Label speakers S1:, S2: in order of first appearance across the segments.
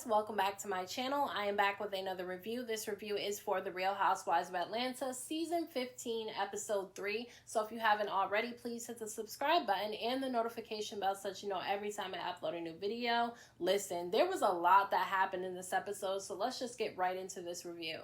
S1: guys, welcome back to my channel. I am back with another review. This review is for the Real Housewives of Atlanta season 15 episode 3. So if you haven't already, please hit the subscribe button and the notification bell so that you know every time I upload a new video. Listen, there was a lot that happened in this episode, so let's just get right into this review.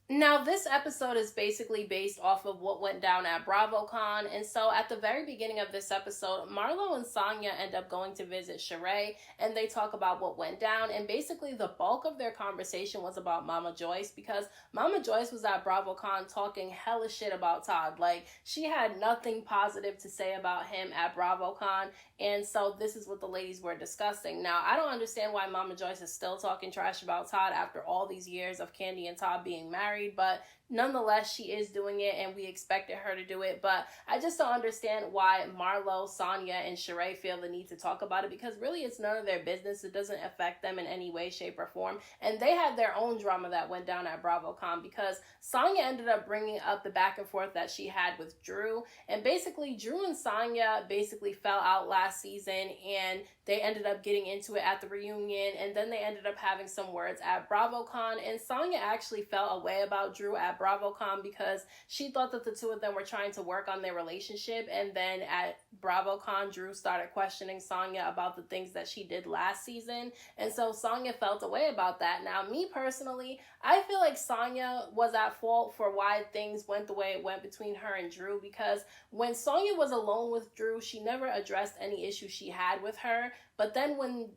S1: Now, this episode is basically based off of what went down at BravoCon, and so at the very beginning of this episode, Marlo and Sonia end up going to visit Sheree, and they talk about what went down, and basically the bulk of their conversation was about Mama Joyce, because Mama Joyce was at BravoCon talking hella shit about Todd. Like, she had nothing positive to say about him at BravoCon, and so this is what the ladies were discussing. Now, I don't understand why Mama Joyce is still talking trash about Todd after all these years of Kandi and Todd being married, but nonetheless, she is doing it, and we expected her to do it. But I just don't understand why Marlo, Sonia, and Sheree feel the need to talk about it, because really it's none of their business. It doesn't affect them in any way, shape, or form. And they had their own drama that went down at BravoCon, because Sonia ended up bringing up the back and forth that she had with Drew. And basically, Drew and Sonia basically fell out last season, and they ended up getting into it at the reunion, and then they ended up having some words at BravoCon. And Sonia actually felt a way about Drew at BravoCon because she thought that the two of them were trying to work on their relationship, and then at BravoCon, Drew started questioning Sonia about the things that she did last season, and so Sonia felt a way about that. Now, me personally, I feel like Sonia was at fault for why things went the way it went between her and Drew, because when Sonia was alone with Drew, she never addressed any issues she had with her. But then when,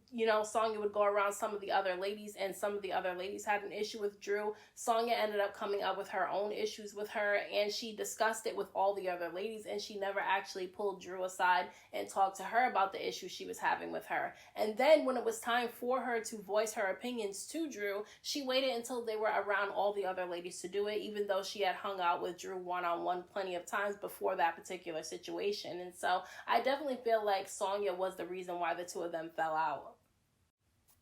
S1: Sonia would go around some of the other ladies, and some of the other ladies had an issue with Drew, Sonia ended up coming up with her own issues with her, and she discussed it with all the other ladies, and she never actually pulled Drew aside and talked to her about the issues she was having with her. And then when it was time for her to voice her opinions to Drew, she waited until they were around all the other ladies to do it, even though she had hung out with Drew one-on-one plenty of times before that particular situation. And so I definitely feel like Sonia was the reason why the two of them fell out.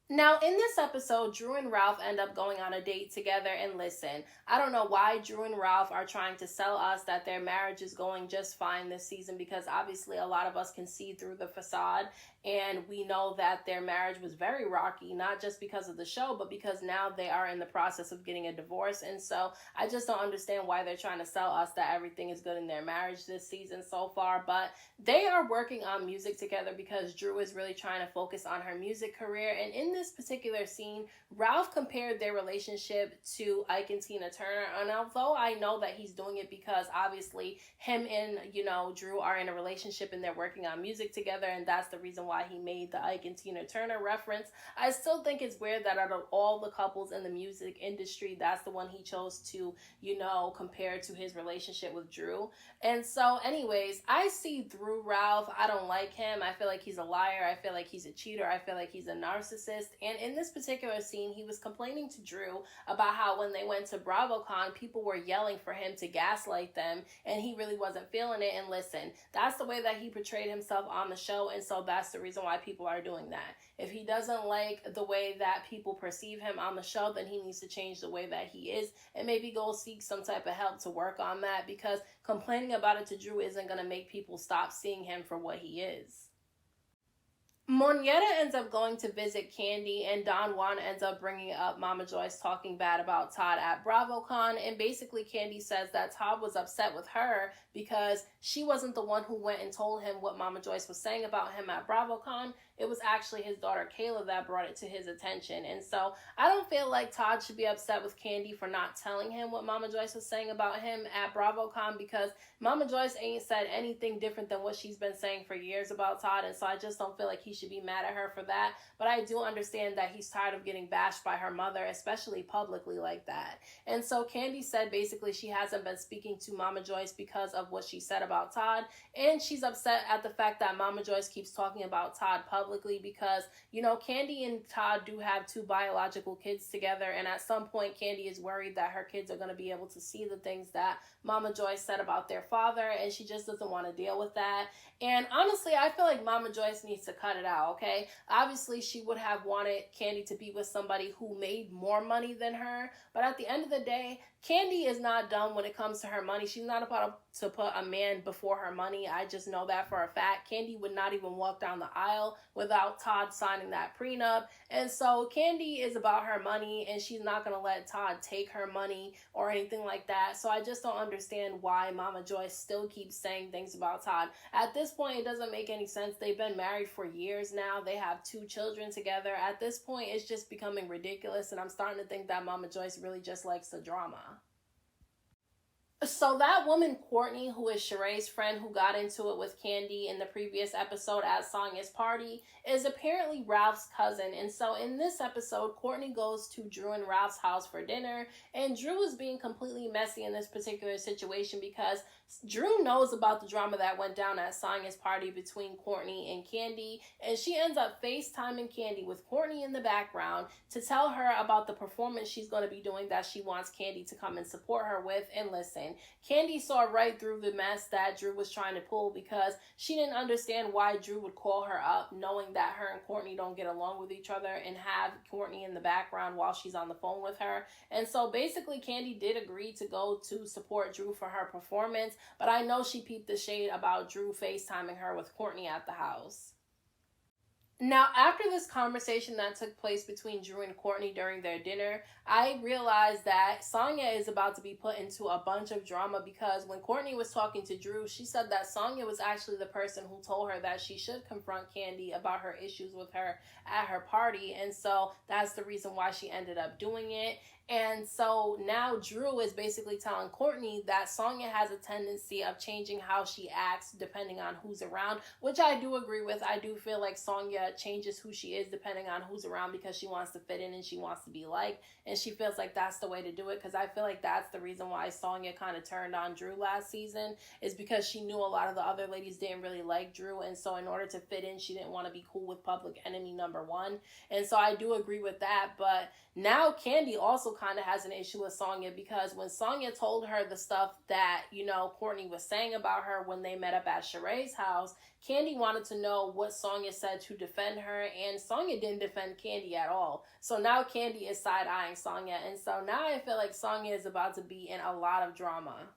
S1: Now, in this episode, Drew and Ralph end up going on a date together, and listen, I don't know why Drew and Ralph are trying to sell us that their marriage is going just fine this season, because obviously a lot of us can see through the facade, and we know that their marriage was very rocky, not just because of the show, but because now they are in the process of getting a divorce. And so I just don't understand why they're trying to sell us that everything is good in their marriage this season so far. But they are working on music together, because Drew is really trying to focus on her music career. And in this particular scene, Ralph compared their relationship to Ike and Tina Turner. And although I know that he's doing it because obviously him and, Drew are in a relationship and they're working on music together, and that's the reason why he made the Ike and Tina Turner reference, I still think it's weird that out of all the couples in the music industry, that's the one he chose to, compare to his relationship with Drew. And so anyways, I see through Ralph. I don't like him. I feel like he's a liar. I feel like he's a cheater. I feel like he's a narcissist. And in this particular scene, he was complaining to Drew about how when they went to BravoCon, people were yelling for him to gaslight them, and he really wasn't feeling it. And listen, that's the way that he portrayed himself on the show, and so that's the reason why people are doing that. If he doesn't like the way that people perceive him on the show, then he needs to change the way that he is, and maybe go seek some type of help to work on that, because complaining about it to Drew isn't going to make people stop seeing him for what he is. Monietta ends up going to visit Kandi, and Don Juan ends up bringing up Mama Joyce talking bad about Todd at BravoCon, and basically Kandi says that Todd was upset with her because she wasn't the one who went and told him what Mama Joyce was saying about him at BravoCon. It was actually his daughter Kayla that brought it to his attention. And so I don't feel like Todd should be upset with Kandi for not telling him what Mama Joyce was saying about him at BravoCon, because Mama Joyce ain't said anything different than what she's been saying for years about Todd. And so I just don't feel like he should be mad at her for that. But I do understand that he's tired of getting bashed by her mother, especially publicly like that. And so Kandi said basically she hasn't been speaking to Mama Joyce because of what she said about Todd. And she's upset at the fact that Mama Joyce keeps talking about Todd publicly, because, Kandi and Todd do have two biological kids together. And at some point, Kandi is worried that her kids are going to be able to see the things that Mama Joyce said about their father, and she just doesn't want to deal with that. And honestly, I feel like Mama Joyce needs to cut it out, okay? Obviously, she would have wanted Kandi to be with somebody who made more money than her, but at the end of the day, Kandi is not dumb when it comes to her money. She's not about to put a man before her money. I just know that for a fact. Kandi would not even walk down the aisle without Todd signing that prenup. And so Kandi is about her money, and she's not going to let Todd take her money or anything like that. So I just don't understand why Mama Joy still keeps saying things about Todd. At this point, it doesn't make any sense. They've been married for years now. They have 2 children together. At this point, it's just becoming ridiculous, and I'm starting to think that Mama Joyce really just likes the drama. So that woman, Courtney, who is Sheree's friend who got into it with Kandi in the previous episode at Sonia's party, is apparently Ralph's cousin. And so in this episode, Courtney goes to Drew and Ralph's house for dinner. And Drew is being completely messy in this particular situation because Drew knows about the drama that went down at Sonia's party between Courtney and Kandi. And she ends up FaceTiming Kandi with Courtney in the background to tell her about the performance she's going to be doing that she wants Kandi to come and support her with. And listen, Kandi saw right through the mess that Drew was trying to pull because she didn't understand why Drew would call her up knowing that her and Courtney don't get along with each other and have Courtney in the background while she's on the phone with her. And so basically Kandi did agree to go to support Drew for her performance, but I know she peeped the shade about Drew FaceTiming her with Courtney at the house. Now, after this conversation that took place between Drew and Courtney during their dinner, I realized that Sonia is about to be put into a bunch of drama because when Courtney was talking to Drew, she said that Sonia was actually the person who told her that she should confront Kandi about her issues with her at her party. And so that's the reason why she ended up doing it. And so now Drew is basically telling Courtney that Sonia has a tendency of changing how she acts depending on who's around, which I do agree with. I do feel like Sonia changes who she is depending on who's around because she wants to fit in and she wants to be liked. And she feels like that's the way to do it because I feel like that's the reason why Sonia kind of turned on Drew last season is because she knew a lot of the other ladies didn't really like Drew. And so in order to fit in, she didn't want to be cool with public enemy number 1. And so I do agree with that. But now Kandi also kind of has an issue with Sonia because when Sonia told her the stuff that, Courtney was saying about her when they met up at Sheree's house, Kandi wanted to know what Sonia said to defend her, and Sonia didn't defend Kandi at all. So now Kandi is side-eyeing Sonia, and so now I feel like Sonia is about to be in a lot of drama.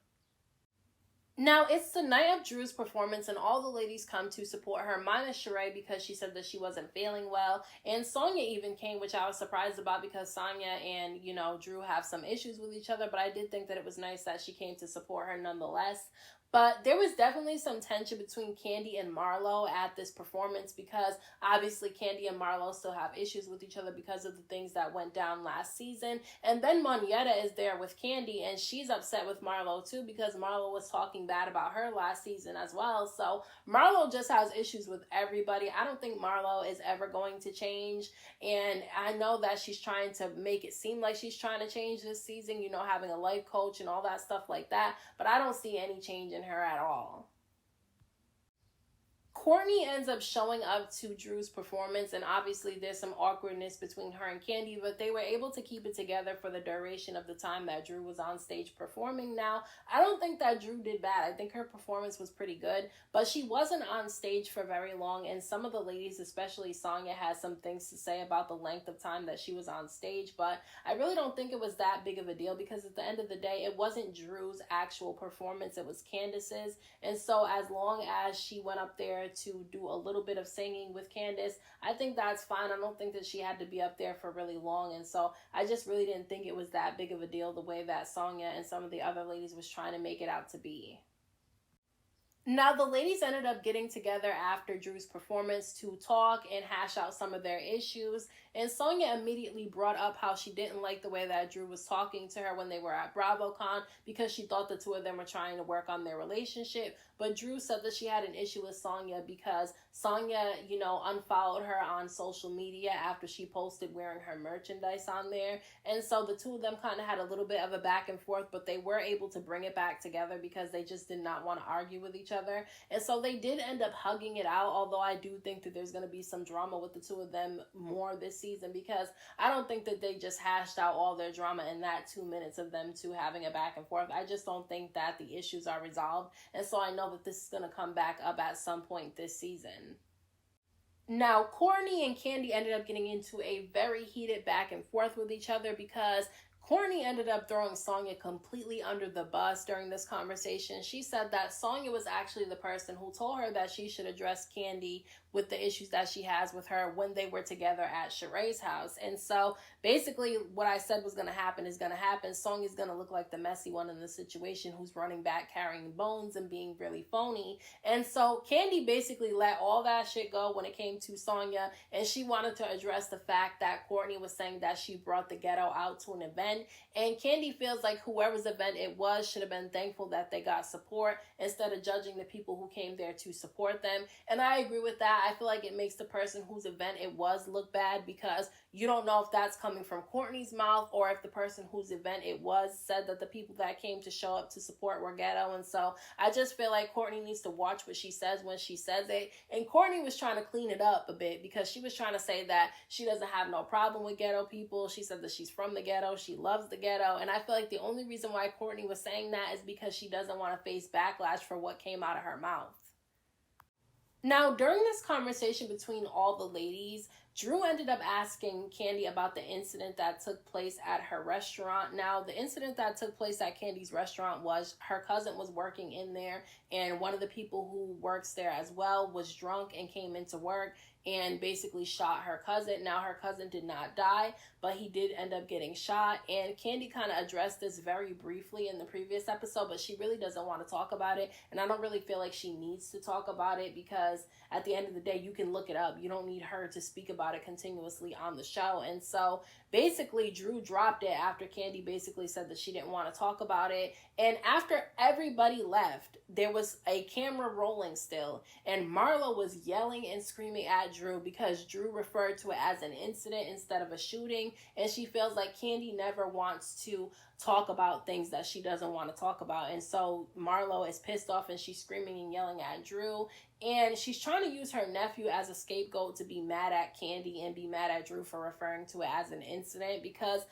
S1: Now, it's the night of Drew's performance, and all the ladies come to support her, minus Sheree because she said that she wasn't feeling well. And Sonia even came, which I was surprised about because Sonia and, Drew have some issues with each other. But I did think that it was nice that she came to support her nonetheless. But there was definitely some tension between Kandi and Marlo at this performance because obviously Kandi and Marlo still have issues with each other because of the things that went down last season. And then Monietta is there with Kandi and she's upset with Marlo too because Marlo was talking bad about her last season as well. So Marlo just has issues with everybody. I don't think Marlo is ever going to change. And I know that she's trying to make it seem like she's trying to change this season, having a life coach and all that stuff like that. But I don't see any change in her at all. Courtney ends up showing up to Drew's performance, and obviously there's some awkwardness between her and Kandi, but they were able to keep it together for the duration of the time that Drew was on stage performing. Now, I don't think that Drew did bad. I think her performance was pretty good, but she wasn't on stage for very long, and some of the ladies, especially Sonia, has some things to say about the length of time that she was on stage, but I really don't think it was that big of a deal because at the end of the day, it wasn't Drew's actual performance, it was Candace's, and so as long as she went up there to do a little bit of singing with Candace, I think that's fine. I don't think that she had to be up there for really long, and so I just really didn't think it was that big of a deal the way that Sonia and some of the other ladies was trying to make it out to be. Now, the ladies ended up getting together after Drew's performance to talk and hash out some of their issues. And Sonia immediately brought up how she didn't like the way that Drew was talking to her when they were at BravoCon because she thought the two of them were trying to work on their relationship. But Drew said that she had an issue with Sonia because Sonia, unfollowed her on social media after she posted wearing her merchandise on there. And so the two of them kind of had a little bit of a back and forth, but they were able to bring it back together because they just did not want to argue with each other. And so they did end up hugging it out, although I do think that there's going to be some drama with the two of them more this season because I don't think that they just hashed out all their drama in that 2 minutes of them two having a back and forth. I just don't think that the issues are resolved. And so I know that this is going to come back up at some point this season. Now, Courtney and Kandi ended up getting into a very heated back and forth with each other because Courtney ended up throwing Sonia completely under the bus during this conversation. She said that Sonia was actually the person who told her that she should address Kandi with the issues that she has with her when they were together at Sheree's house. And so basically what I said was going to happen is going to happen. Sonia's going to look like the messy one in the situation who's running back carrying bones and being really phony. And so Kandi basically let all that shit go when it came to Sonia, and she wanted to address the fact that Courtney was saying that she brought the ghetto out to an event. And Kandi feels like whoever's event it was should have been thankful that they got support instead of judging the people who came there to support them. And I agree with that. I feel like it makes the person whose event it was look bad, because you don't know if that's coming from Courtney's mouth or if the person whose event it was said that the people that came to show up to support were ghetto. And so I just feel like Courtney needs to watch what she says when she says it. And Courtney was trying to clean it up a bit, because she was trying to say that she doesn't have no problem with ghetto people. She said that she's from the ghetto. She loves the ghetto. And I feel like the only reason why Courtney was saying that is because she doesn't want to face backlash for what came out of her mouth. Now, during this conversation between all the ladies, Drew ended up asking Kandi about the incident that took place at her restaurant. Now, the incident that took place at Kandi's restaurant was her cousin was working in there, and one of the people who works there as well was drunk and came into work and basically shot her cousin. Now, her cousin did not die, but he did end up getting shot. And Kandi kind of addressed this very briefly in the previous episode, but she really doesn't want to talk about it. And I don't really feel like she needs to talk about it, because at the end of the day, you can look it up. You don't need her to speak about it continuously on the show. And so basically Drew dropped it after Kandi basically said that she didn't want to talk about it. And after everybody left, there was a camera rolling still, and Marlo was yelling and screaming at Drew because Drew referred to it as an incident instead of a shooting, and she feels like Kandi never wants to talk about things that she doesn't want to talk about. And so Marlo is pissed off and she's screaming and yelling at Drew, and she's trying to use her nephew as a scapegoat to be mad at Kandi and be mad at Drew for referring to it as an incident, because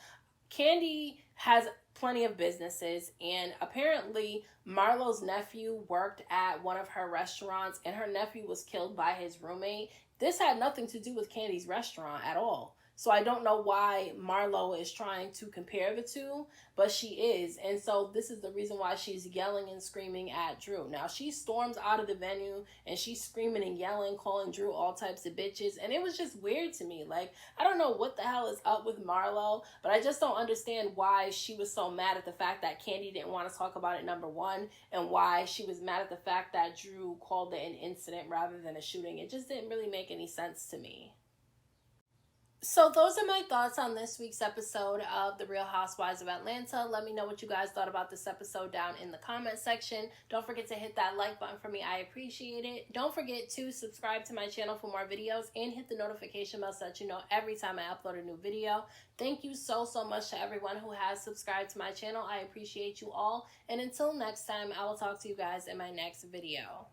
S1: Kandi has plenty of businesses, and apparently Marlo's nephew worked at one of her restaurants and her nephew was killed by his roommate. This had nothing to do with Kandi's restaurant at all. So I don't know why Marlo is trying to compare the two, but she is. And so this is the reason why she's yelling and screaming at Drew. Now, she storms out of the venue and she's screaming and yelling, calling Drew all types of bitches. And it was just weird to me. Like, I don't know what the hell is up with Marlo, but I just don't understand why she was so mad at the fact that Kandi didn't want to talk about it, number one, and why she was mad at the fact that Drew called it an incident rather than a shooting. It just didn't really make any sense to me. So those are my thoughts on this week's episode of The Real Housewives of Atlanta. Let me know what you guys thought about this episode down in the comment section. Don't forget to hit that like button for me. I appreciate it. Don't forget to subscribe to my channel for more videos and hit the notification bell so that you know every time I upload a new video. Thank you so much to everyone who has subscribed to my channel. I appreciate you all. And until next time, I will talk to you guys in my next video.